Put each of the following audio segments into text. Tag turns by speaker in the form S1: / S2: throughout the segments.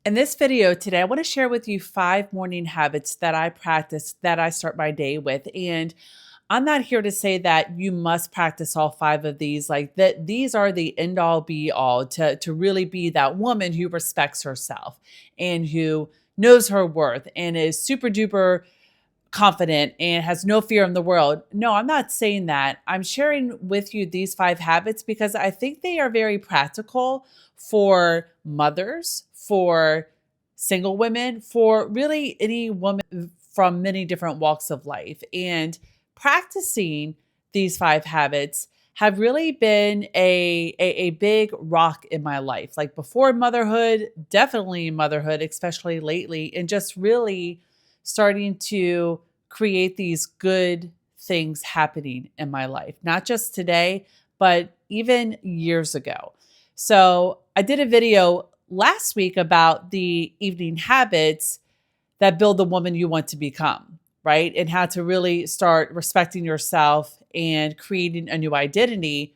S1: In this video today, I want to share with you 5 morning habits that I practice that I start my day with. And I'm not here to say that you must practice all 5 of these, like that these are the end all be all to really be that woman who respects herself and who knows her worth and is super duper confident and has no fear in the world. No, I'm not saying that. I'm sharing with you these 5 habits because I think they are very practical for mothers, for single women, for really any woman from many different walks of life. And practicing these 5 habits have really been a big rock in my life. Like before motherhood, definitely motherhood, especially lately, and just really starting to create these good things happening in my life, not just today, but even years ago. So I did a video last week about the evening habits that build the woman you want to become, right? And how to really start respecting yourself and creating a new identity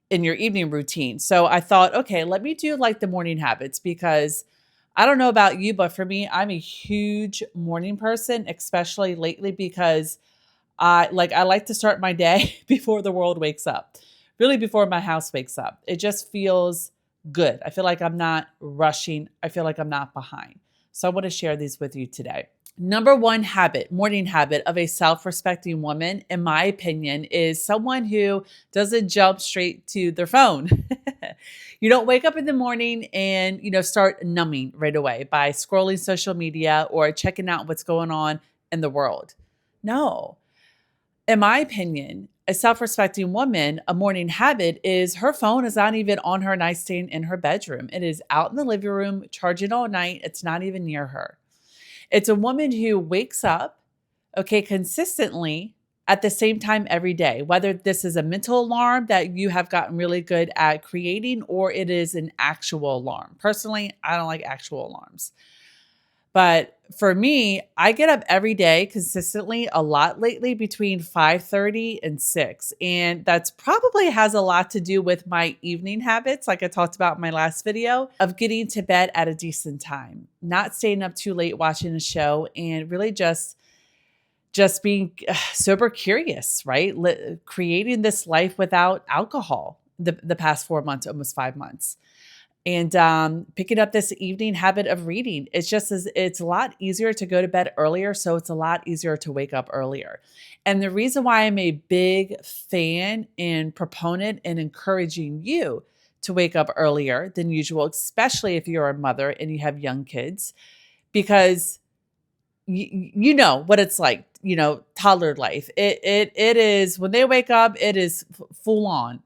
S1: in your evening routine. So I thought, okay, let me do like the morning habits because I don't know about you, but for me, I'm a huge morning person, especially lately because I like to start my day before the world wakes up. Really before my house wakes up. It just feels good. I feel like I'm not rushing. I feel like I'm not behind. So I want to share these with you today. Number one habit, morning habit of a self-respecting woman, in my opinion, is someone who doesn't jump straight to their phone. You don't wake up in the morning and, start numbing right away by scrolling social media or checking out what's going on in the world. No. In my opinion, a self-respecting woman, a morning habit is her phone is not even on her nightstand in her bedroom. It is out in the living room, charging all night. It's not even near her. It's a woman who wakes up, okay, consistently at the same time every day, whether this is a mental alarm that you have gotten really good at creating or it is an actual alarm. Personally, I don't like actual alarms. But for me, I get up every day consistently a lot lately between 5:30 and 6. And that's probably has a lot to do with my evening habits, like I talked about in my last video, of getting to bed at a decent time, not staying up too late watching a show, and really just being sober curious, right? Creating this life without alcohol the past 4 months, almost 5 months. And picking up this evening habit of reading. It's a lot easier to go to bed earlier, so it's a lot easier to wake up earlier. And the reason why I'm a big fan and proponent and encouraging you to wake up earlier than usual, especially if you're a mother and you have young kids, because you know what it's like, toddler life. It is when they wake up, it is full on.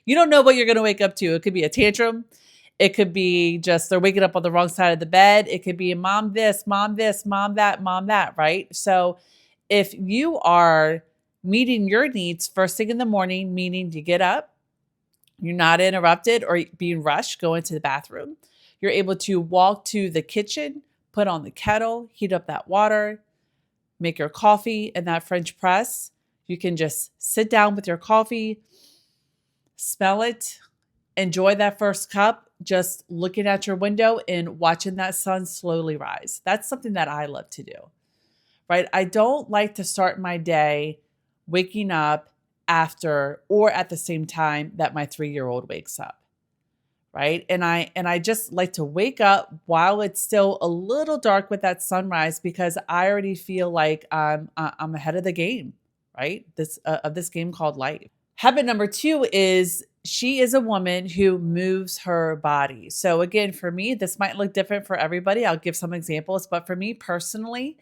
S1: You don't know what you're going to wake up to. It could be a tantrum. It could be just they're waking up on the wrong side of the bed. It could be mom this, mom that, mom that, right? So if you are meeting your needs first thing in the morning, meaning you get up, you're not interrupted or being rushed, go into the bathroom. You're able to walk to the kitchen, put on the kettle, heat up that water, make your coffee in that French press. You can just sit down with your coffee, smell it, enjoy that first cup, just looking at your window and watching that sun slowly rise. That's something that I love to do, right? I don't like to start my day waking up after or at the same time that my 3-year-old wakes up, right? And I just like to wake up while it's still a little dark with that sunrise because I already feel like I'm ahead of the game, right? This game called life. Habit number 2 is she is a woman who moves her body. So again, for me, this might look different for everybody. I'll give some examples, but for me personally,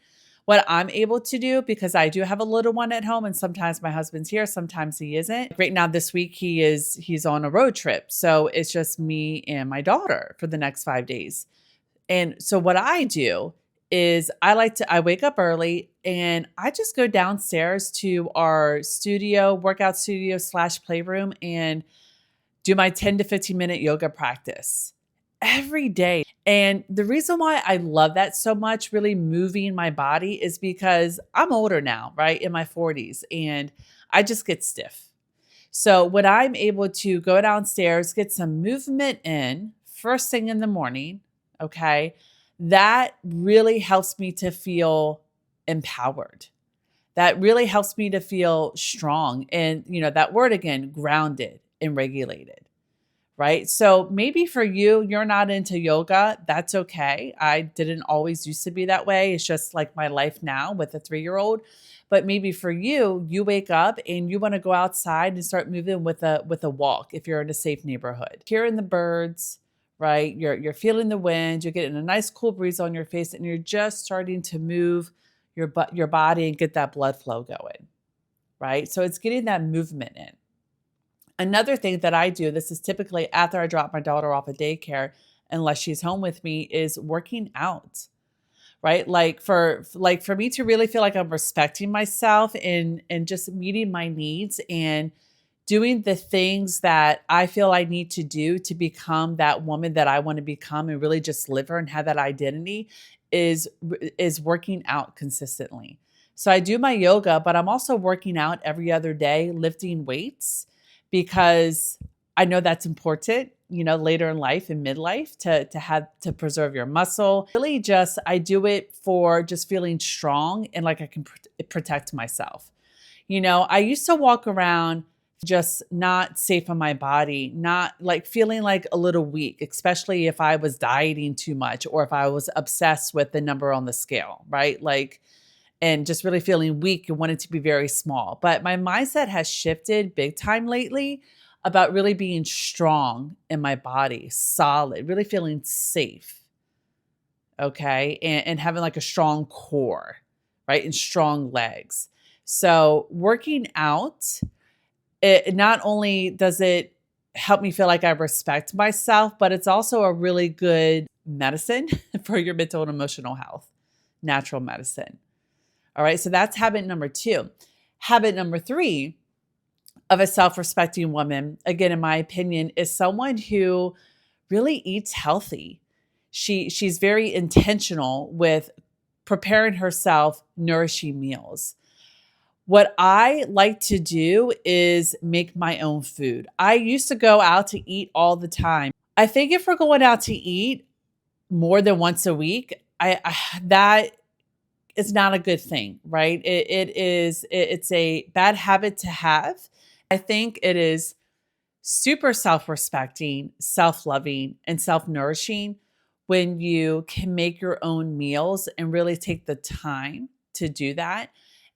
S1: what I'm able to do, because I do have a little one at home and sometimes my husband's here, sometimes he isn't. Right now this week he's on a road trip. So it's just me and my daughter for the next 5 days. And so what I do is I wake up early and I just go downstairs to our workout studio / playroom and do my 10 to 15 minute yoga practice every day. And the reason why I love that so much, really moving my body, is because I'm older now, right? In my 40s, and I just get stiff. So when I'm able to go downstairs, get some movement in first thing in the morning, Okay. That really helps me to feel empowered. That really helps me to feel strong. And, that word again, grounded and regulated. Right. So maybe for you, you're not into yoga. That's okay. I didn't always used to be that way. It's just like my life now with a 3-year-old. But maybe for you, you wake up and you want to go outside and start moving with a walk if you're in a safe neighborhood. Hearing the birds, right? You're feeling the wind, you're getting a nice cool breeze on your face, and you're just starting to move your body and get that blood flow going. Right. So it's getting that movement in. Another thing that I do, this is typically after I drop my daughter off at daycare, unless she's home with me, is working out. Right? Like for me to really feel like I'm respecting myself and just meeting my needs and doing the things that I feel I need to do to become that woman that I want to become and really just live her and have that identity is working out consistently. So I do my yoga, but I'm also working out every other day, lifting weights because I know that's important, later in life and midlife to preserve your muscle. Really just I do it for just feeling strong and like I can protect myself. I used to walk around just not safe in my body, not like feeling like a little weak, especially if I was dieting too much or if I was obsessed with the number on the scale, right? Like, and just really feeling weak and wanting to be very small. But my mindset has shifted big time lately about really being strong in my body, solid, really feeling safe. Okay. And having like a strong core, right? And strong legs. So working out, it not only does it help me feel like I respect myself, but it's also a really good medicine for your mental and emotional health, natural medicine. All right. So that's habit number 2. Habit number 3 of a self-respecting woman, again, in my opinion, is someone who really eats healthy. She's very intentional with preparing herself nourishing meals. What I like to do is make my own food. I used to go out to eat all the time. I think if we're going out to eat more than once a week, that is not a good thing, right? It's a bad habit to have. I think it is super self-respecting, self-loving, and self-nourishing when you can make your own meals and really take the time to do that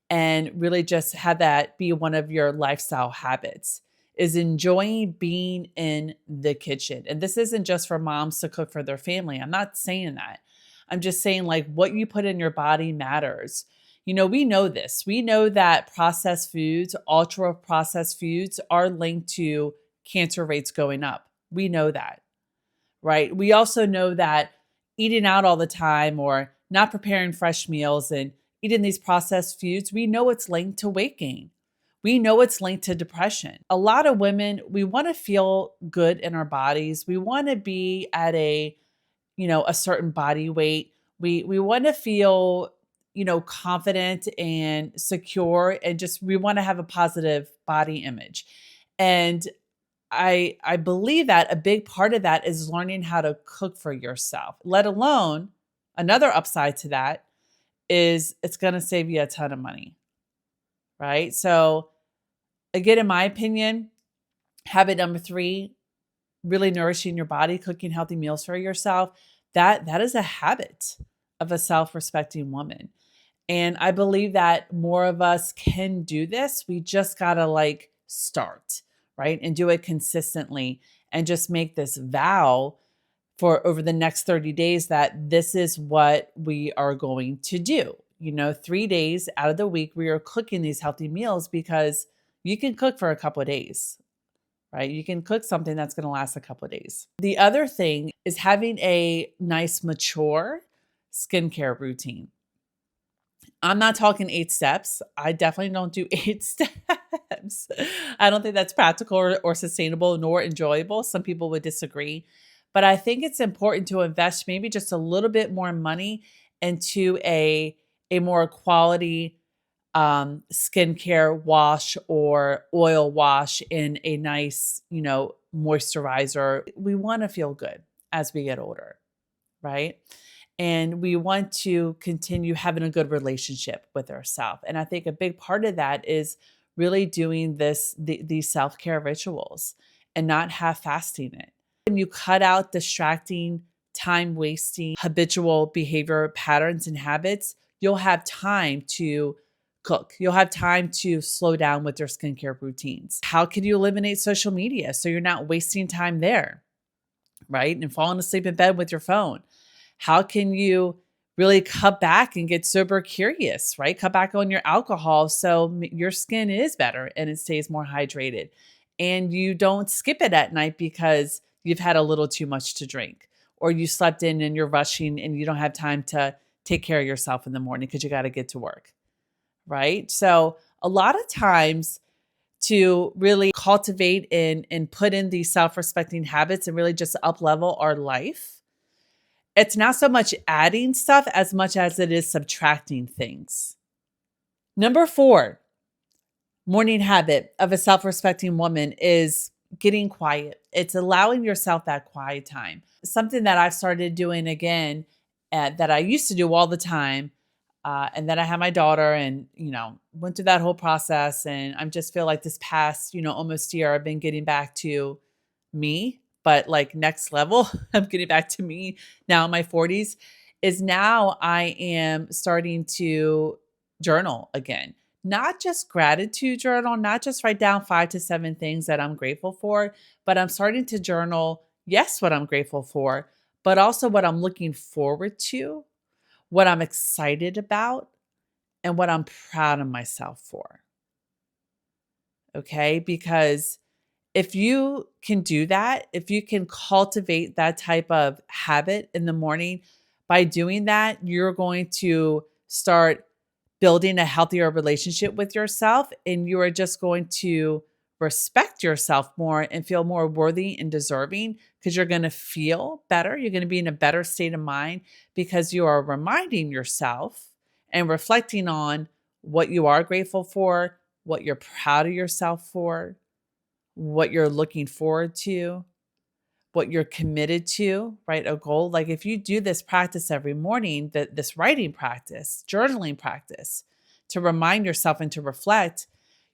S1: and really just have that be one of your lifestyle habits is enjoying being in the kitchen. And this isn't just for moms to cook for their family. I'm not saying that. I'm just saying like what you put in your body matters. We know this. We know that processed foods, ultra processed foods are linked to cancer rates going up. We know that, right? We also know that eating out all the time or not preparing fresh meals and eating these processed foods, we know it's linked to weight gain. We know it's linked to depression. A lot of women, we want to feel good in our bodies. We want to be at a certain body weight. We want to feel, confident and secure and just we want to have a positive body image. And I believe that a big part of that is learning how to cook for yourself, let alone another upside to that is it's going to save you a ton of money, right? So again, in my opinion, habit number 3, really nourishing your body, cooking healthy meals for yourself, that is a habit of a self-respecting woman. And I believe that more of us can do this. We just got to like start, right? And do it consistently and just make this vow for over the next 30 days that this is what we are going to do. 3 days out of the week, we are cooking these healthy meals because you can cook for a couple of days, right? You can cook something that's going to last a couple of days. The other thing is having a nice, mature skincare routine. I'm not talking 8 steps. I definitely don't do 8 steps. I don't think that's practical or sustainable nor enjoyable. Some people would disagree. But I think it's important to invest maybe just a little bit more money into a more quality skincare wash or oil wash in a nice, moisturizer. We want to feel good as we get older, right? And we want to continue having a good relationship with ourselves. And I think a big part of that is really doing these self-care rituals and not half-fasting it. When you cut out distracting, time wasting, habitual behavior patterns and habits, you'll have time to cook. You'll have time to slow down with your skincare routines. How can you eliminate social media so you're not wasting time there, right? And falling asleep in bed with your phone. How can you really cut back and get sober curious, right? Cut back on your alcohol so your skin is better and it stays more hydrated. And you don't skip it at night because you've had a little too much to drink, or you slept in and you're rushing and you don't have time to take care of yourself in the morning because you got to get to work, right? So a lot of times, to really cultivate and put in these self-respecting habits and really just up level our life, it's not so much adding stuff as much as it is subtracting things. Number 4, morning habit of a self-respecting woman is getting quiet. It's allowing yourself that quiet time. Something that I've started doing again, that I used to do all the time. And then I had my daughter and, went through that whole process. And I just feel like this past, almost year, I've been getting back to me, but like next level. I'm getting back to me now in my 40s. Is now I am starting to journal again. Not just gratitude journal, not just write down 5 to 7 things that I'm grateful for, but I'm starting to journal, yes, what I'm grateful for, but also what I'm looking forward to, what I'm excited about, and what I'm proud of myself for. Okay? Because if you can do that, if you can cultivate that type of habit in the morning, by doing that, you're going to start building a healthier relationship with yourself, and you are just going to respect yourself more and feel more worthy and deserving because you're going to feel better. You're going to be in a better state of mind because you are reminding yourself and reflecting on what you are grateful for, what you're proud of yourself for, what you're looking forward to, what you're committed to, right? A goal. Like if you do this practice every morning, this writing practice, journaling practice, to remind yourself and to reflect,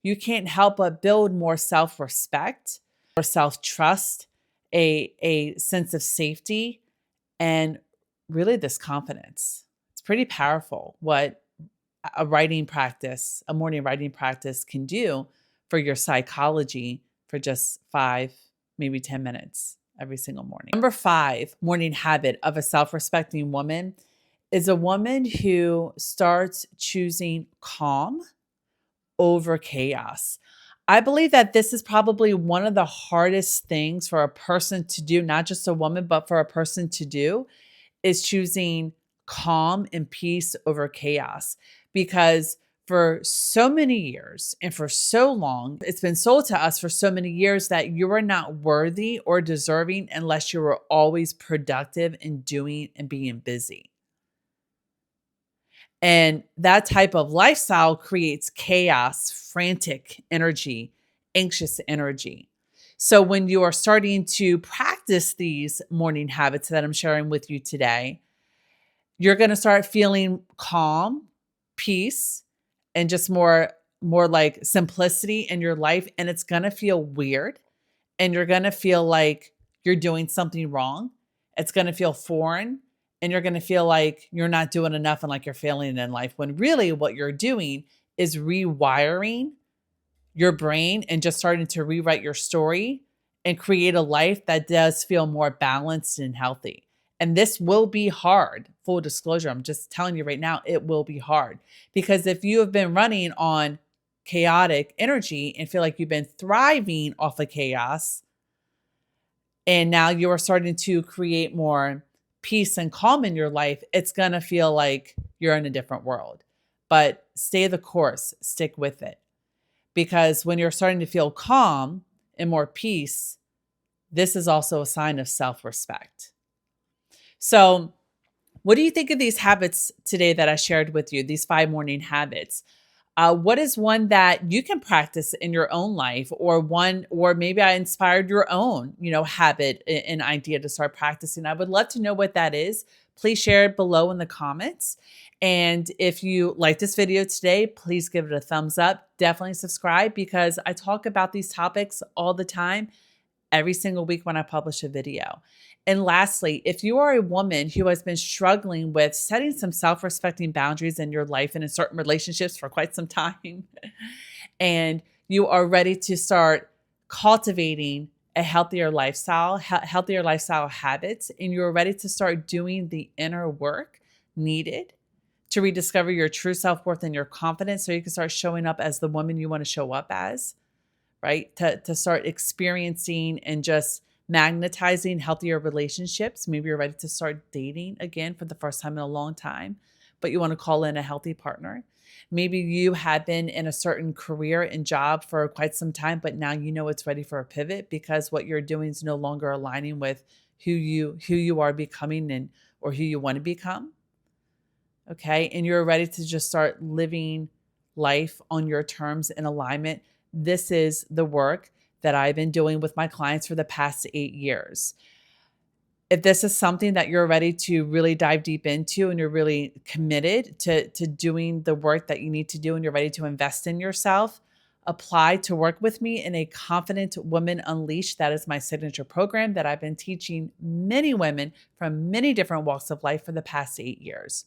S1: you can't help but build more self-respect, more self-trust, a sense of safety, and really this confidence. It's pretty powerful what a writing practice, a morning writing practice can do for your psychology for just 5, maybe 10 minutes every single morning. Number 5, morning habit of a self-respecting woman is a woman who starts choosing calm over chaos. I believe that this is probably one of the hardest things for a person to do, not just a woman, but for a person to do, is choosing calm and peace over chaos. Because for so many years and for so long, it's been sold to us for so many years that you are not worthy or deserving unless you are always productive and doing and being busy. And that type of lifestyle creates chaos, frantic energy, anxious energy. So when you are starting to practice these morning habits that I'm sharing with you today, you're going to start feeling calm, peace, and just more like simplicity in your life. And it's going to feel weird. And you're going to feel like you're doing something wrong. It's going to feel foreign. And you're going to feel like you're not doing enough and like you're failing in life, when really what you're doing is rewiring your brain and just starting to rewrite your story and create a life that does feel more balanced and healthy. And this will be hard. Full disclosure, I'm just telling you right now, it will be hard. Because if you have been running on chaotic energy and feel like you've been thriving off of chaos, and now you are starting to create more peace and calm in your life, it's going to feel like you're in a different world. But stay the course, stick with it. Because when you're starting to feel calm and more peace, this is also a sign of self-respect. So what do you think of these habits today that I shared with you, these 5 morning habits? What is one that you can practice in your own life, or one, or maybe I inspired your own, habit and idea to start practicing? I would love to know what that is. Please share it below in the comments. And if you like this video today, please give it a thumbs up. Definitely subscribe, because I talk about these topics all the time, every single week when I publish a video. And lastly, if you are a woman who has been struggling with setting some self-respecting boundaries in your life and in certain relationships for quite some time, and you are ready to start cultivating a healthier lifestyle, healthier lifestyle habits, and you're ready to start doing the inner work needed to rediscover your true self-worth and your confidence, so you can start showing up as the woman you want to show up as, right? To start experiencing and just magnetizing healthier relationships. Maybe you're ready to start dating again for the first time in a long time, but you want to call in a healthy partner. Maybe you have been in a certain career and job for quite some time, but now you know it's ready for a pivot, because what you're doing is no longer aligning with who you are becoming, and or who you want to become. Okay. And you're ready to just start living life on your terms in alignment. This is the work that I've been doing with my clients for the past 8 years. If this is something that you're ready to really dive deep into, and you're really committed to doing the work that you need to do, and you're ready to invest in yourself, apply to work with me in a Confident Woman Unleashed. That is my signature program that I've been teaching many women from many different walks of life for the past 8 years.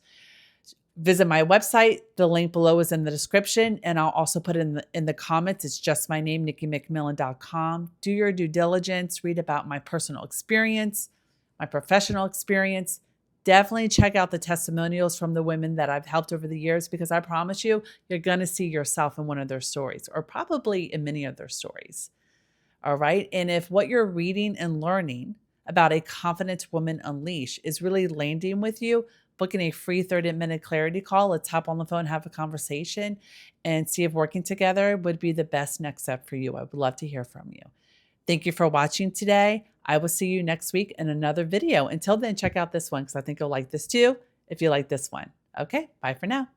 S1: Visit my website. The link below is in the description, and I'll also put it in the comments. It's just my name, NikkiMcMillan.com. Do your due diligence. Read about my personal experience, my professional experience. Definitely check out the testimonials from the women that I've helped over the years, because I promise you, you're going to see yourself in one of their stories, or probably in many of their stories. All right. And if what you're reading and learning about a Confident Woman Unleashed is really landing with you, booking a free 30-minute clarity call. Let's hop on the phone, have a conversation, and see if working together would be the best next step for you. I would love to hear from you. Thank you for watching today. I will see you next week in another video. Until then, check out this one, because I think you'll like this too if you like this one. Okay, bye for now.